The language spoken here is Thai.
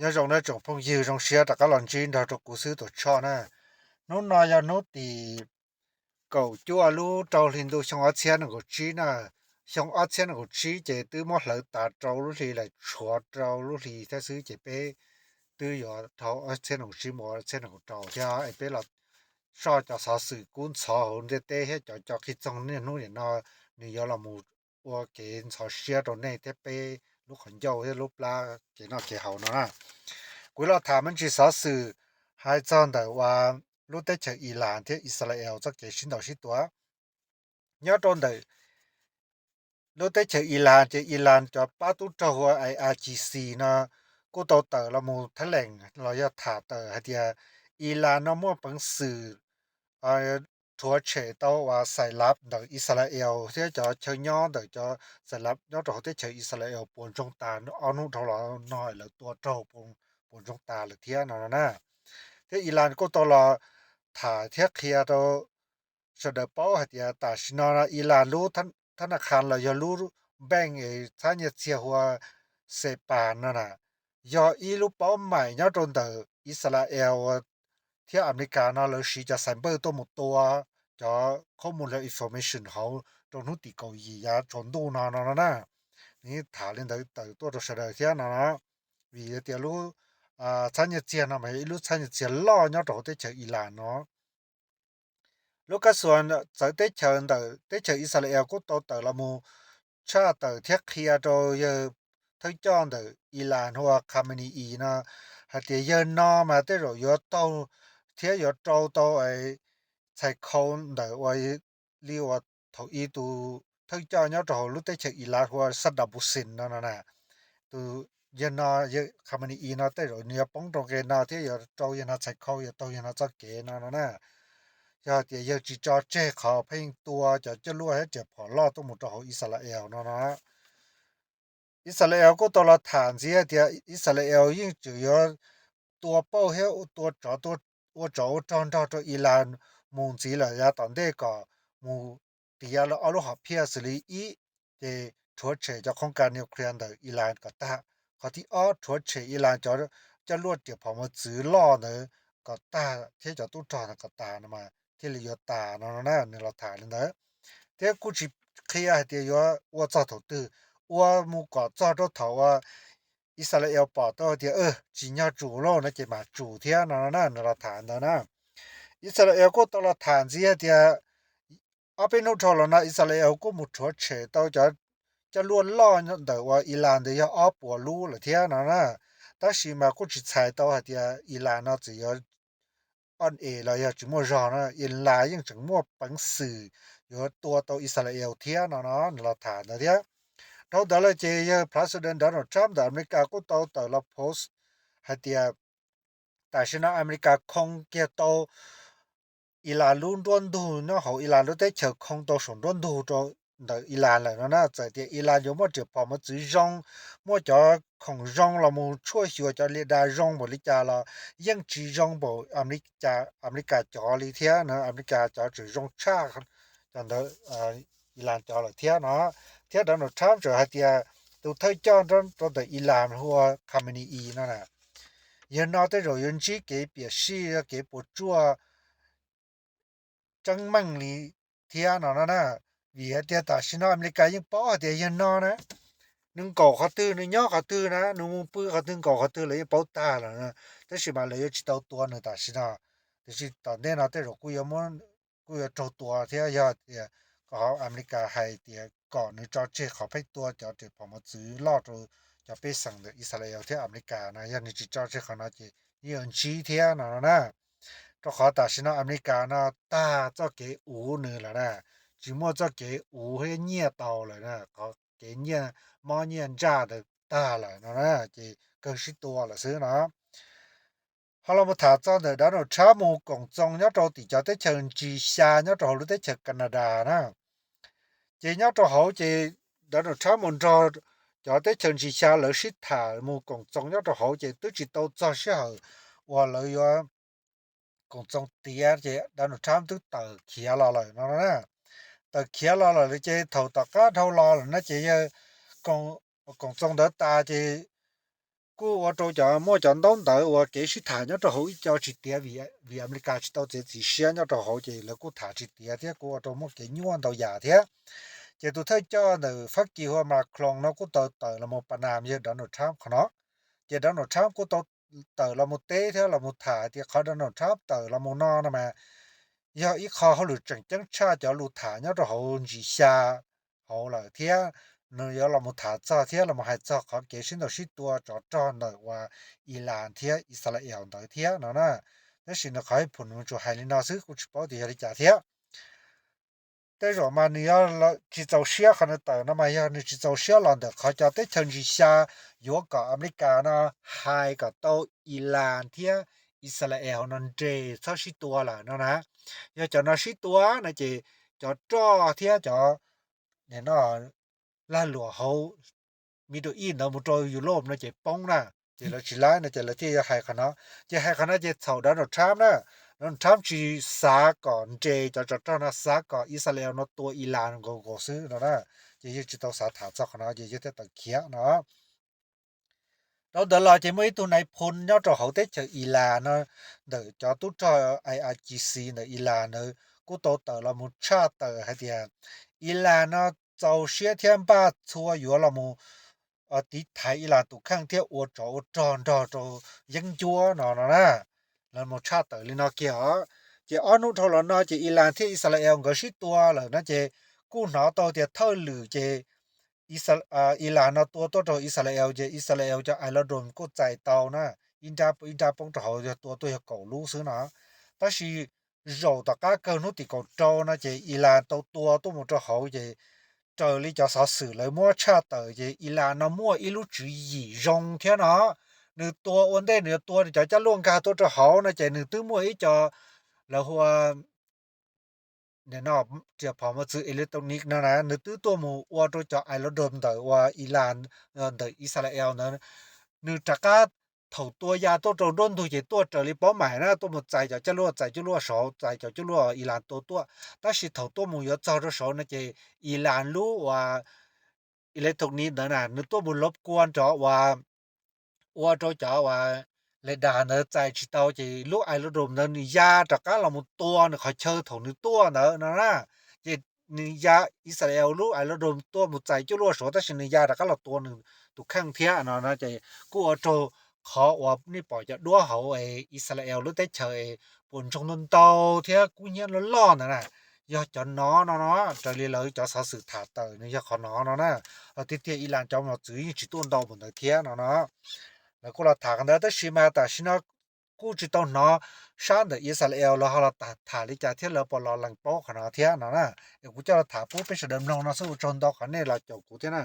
有种那种朋友种些大家邻居他都故事都吵呢侬那要侬的狗就啊路找领导上阿钱那个鸡呢上阿钱那个鸡这对么老大找路里来戳找路里才是这边对有头阿钱那个鸡么阿钱那个找呀ไอ้边了少叫啥事工草红的对些叫去种那弄人那你要了么我给草些到那这边路很叫些路啦给那给好呢为了他们去啥事还讲的话路得去伊朗的以色列这给新到许多要当的路得去伊朗这伊朗就巴都找和 IRGC 呢กูต่อเตอละมูแถลงเราจะถาเตอให้เดียอีลานมั่วปังสื่อทัวเฉตว่าใส่ลับดอิสราเอลที่จะเชยย่อดจะใส่ลับยอดที่เชยอิสราเอลปนจงตาเอานุทลน้อยแล้วตัวเจ้าปนจงตาหรือเทียนั่นนะที่อีลานกูต่อละถาเทียเคลียร์ตัวเสดเป้าให้เดียแต่ชินาอีลานรู้ธนาคารเราจะรู้แบ่งท่านเสียหัวเสปานนั่นน่ะยออีลูกเป้าใหม่ยอดตนอิสราเอลที่อเมริกานะเราสิจะสัมเบอร์ตัวหมดตัวจะข้อมูลและ information เขาตรงนู้นติเกาหลียาจนดูนะนี่ถาเล่นตัวตัวเสดเทียนะวิเดียรู้ท่านเจียนะไม่รู้ท่านเจียล่อยอดตัวเจออิหร่านเนาะลูกก็ส่วนจะได้เชิญได้เจออิสราเอลก็ตัวละมูชาติเทียเคลียร์โดยทั้งจอนอิหร่านหัวคาเมนีอีนะหากเยนอมาได้รอยตัวเทียยตัวไอ้ใช้คนว่าเรียกว่าทอีตูทั้งจอนยอดรู้ได้เจออิหร่านหัวสัดดับบุสินนั่นน่ะตูเยนอคาเมนีอีนะได้รเนี่ยป้องตรงเกนาที่ยตัวเยนใช้เขาตัวเยนจะเกนั่นน่ะya tie ye chi cha che kha phin tua cha che lu he che pho la to mu toอิสราเอลนะอิสราเอลก็ตลอดฐานเสียเดียอิสราเอลยิ่งจะยตัวเป้าเฮตัวจอตัวจอจอนตัวอิหร่านมุงจีละยาตอนเด็กก็มูตียาละอโลหะเพียสลีอีเจทัวเฉจะของการนิวเคลียร์的อิหร่านก็ตาเขาที่ทัวเฉอิหร่านจะลวดเดียวพอมาจื้อล่อเนอะก็ตาที่จะตู้จอก็ตานะมาที่เหลือตานะในเราถามเนอะแต่กูสิเคลียร์เดียวว่าจะถูกตื้อ我们搞早着头以色列报道的今年主了那就嘛主天那谈的呢以色列个到了谈这的阿边弄错了那以色列个没错车到จะล้วนล่อแต่ว่าอิหร่านเดียวอ้อปัวรู้ละเทียนะแต่สิมากูสิ猜到เดียอิหร่านเนาะ只要อ่อนเอแล้วอย่าจุมรอนะอิหร่านยังจังมั่วปังสื่ออยู่ตัวอิสราเอลเทียนะเราถามนะเดียเราดลเจย President Donald Trump อเมริกาก็ต่อละโพสต์ให้เดียแต่ชนะอเมริกาคงเกี่ยวต่ออิหร่านรุ่นด้วนดูเนาะเขาอิหร่านรู้ได้เชิงคงต่อสนด้วนดูต่ออิหร่านแหละนะแต่เดียอิหร่านอยู่มั่วจะพอมาจื้อจงมั่วจะของจงเรามั่วช่วยชัวจะเรียกได้จงบ่ลิจาละยังจื้อจงบ่อเมริกาจอลิเทียนะอเมริกาจอจื้อจงชาจังอิหร่านจอละเทียนะเทียดันทรัมป์จะให้เดียตัวเธอจอนตัวอิหร่านหัวคาเมนีอีนั่นน่ะยันนอได้รอยันจีเก็บเปียชีเก็บปวดจัวจังมั่งลีเทียนะวิเดียตาชินอเมริกายังป้อเดียยันนอนะนึงก่อเขาตื้อนึงย่อเขาตื้อนะนึงปื้อเขาตื้อก่อเขาตื้อเลยยังป้อตาแล้วนะแต่สิมาเลยจะจิตตัวนึงตาชินะแต่สิตอนนี้นะได้รอกูยังมันกูยังตัวเทียยอดเดียก็อเมริกาให้เดียก่อนนึงจอเจเขาไปตัวจะเดี๋ยวพอมาซื้อลอดจะไปสั่ง的อิสราเอลที่อเมริกานะยันนี่จอเจเขานะจะยันจีเทียนะก็ขอตาชินะอเมริกานะตาจะเกอูนึงแล้วนะจิมัวจะเกอูให้เงียเตาเลยนะเขาเกเงียมอเงียจ้า的ตา了นะจะ更是多了是นะ好了มาถามจัง的แล้วชามูกงจงยอดติจะได้เชิญจีชายอดรู้ได้เชิญแคนาดานะเจยอดเขาเจแล้วชามูจจะได้เชิญจีชาหรือสิทามูกงจงยอดเขาเจตุจิตโตจะเชื่อว่าเลยว่ากงจงเตียเจแล้วชามตุตเขียละเลยนะตเขียละเลยเจเท่าตะกะเท่ารอนะเจกงจง的ตาเจกู กูว่าโตจะมั่วจันต้องเตอว่าเกสิถ่ายเนี่ยจะเขาอีเจ้าจิตเตียวีอเมริกาจิตเอาเจสิเชียเนี่ยจะเขาเจแล้วกูถ่ายจิตเตียเที่ยกูว่าโตมั่วเกย้วนเตาหยาเที่ยเจตุเธอเจ้าเนอฟักกี้ว่ามาคลองเนาะกูเตอละมปนามเยดอนทรัมป์เนาะเจดอนทรัมป์กูเตอละมเตเที่ยละมถ่ายเที่ยเขาดอนทรัมป์เตอละมนอนะมายาอีเขาเขาหลุดจังชาจะลุถ่ายเนี่ยจะเขาจีชาเขาละเที่ยเนยเรามาถาจ้าเที่ยเรามาให้จ้าเขาเกชินเราชิตัวจอจอนเลยว่าอิหร่านเที่ยอิสราเอลเนยเที่ยเนาะนะแต่สินะเขาให้ผลมันจะให้ลินาซึกูจะบอกที่ให้จ่าเที่ยแต่เรามาเนี่ยเราจิตเอาเสียขนาดแต่นะมาเนี่ยจิตเอาเสียหลังเด็กเขาจะได้ถึงจีชาอยู่กับอเมริกานะให้กับตัวอิหร่านเที่ยอิสราเอลนั่นเจซะชิตัวล่ะเนาะนะอย่าจะน่าชิตัวนะเจจะจ้อเที่ยจะเนี่ยเนาะลาหลัวเขามีตัวอีนเนาะมุตยุโรปนะเจป้องนะเจละชิลานะเจละที่ให้คณะเจให้คณะเจเฒ่าดอนทรัมป์นะดอนทรัมป์สิสาก่อนเจจะนะสาก่อนอิสราเอลเนาะตัวอิหร่านก็ซื้อเนาะนะเจจะต้องสาถาจักคณะเจจะต้องเขียเนาะเราเดลาจะไม่ตัวไหนพลเนี่ยจะเขาได้เจออิหร่านเนาะเดี๋ยวจะตู้จะ IRGC เนาะอิหร่านเนาะกูโตเตอละมุชาเตอให้เดียอิหร่านเนาะ早些天把错有了么伫台伊拉都看见我找研究เนาะนะแล้วมุชาเตอลินาเกียจะอนุทอลนะจะอิหร่านที่อิสราเอลก็สิตัวแล้วนะจะกูหนาต่อจะเท่าหรือจะอิหร่านนะตัวอิสราเอลจะไอละดมก็ใจเตานะอินดาปงจะเขาจะตัวเก่ารู้ซื้อนะ但是肉大家个努地个招那จะอิหร่านตัวหมดจะเขาจะเจอ里จะสาสื่อเลยมั่วชาเตอจะอิหร่านนะมั่วอีลูจืออีรงเทียนะหนึ่งตัวอ้วนได้หนึ่งตัวจะล่วงกาตัวจะเขานะจะหนึ่งตื้อมั่วอีจะแล้วหัวเนี่ยเนาะจะพอมาซื้ออิเล็กทรอนิกส์นะนึกตื้อตัวหมู่ว่าตัวจะไอรดมแต่ว่าอิหร่านแต่อิสราเอลนะนึกจากกาเท่าตัวยาตัวร่นตัวเจตัวเจริเป้าหมายนะตัวหมดใจจะรั่วใจจะรั่วสอใจจะรั่วอิหร่านตัวแต่สิเท่าตัวหมู่ยาเจ้าสอนะเจอิหร่านรู้ว่าอิเล็กทรอนิกส์นะนึกตัวบ่รบกวนเจาะว่าตัวเจ้าว่าเลยดาเนใจจิตเอาจิลูกไอรดมเนนี่ยาจากกาละมุตัวเนเขาเชิญถงนึตัวเนนะจินิยาอิสราเอลลูกไอรดมตัวมุใจจุลัวโสแต่สินิยาจากกาละตัวนึงตุข้างเทียนะจะกูเอาโตขอว่านี่ปล่อยจะดัวเขาอิสราเอลหรือได้เชยปุ่นชงนนโตเทียกูเฮียนล้อนะอย่าจะน้อจะเลยจะสาสือถาเตนี่อย่าขอน้อนะติเตียอิหร่านจะมาจื้อจิต้นดอกบนเทียนะแล้วก็เราถากันได้แต่ชิมาแต่ชินะกูจิต้องเนาะชา的อิสราเอลแล้วเราถาลิจาเที่เราปลอลังโปขนาดเที่ยนะกูจะถาผู้เป็นเดิมน้องนะสู้จนดอกคันนี้เราจบกูเที่ยนะ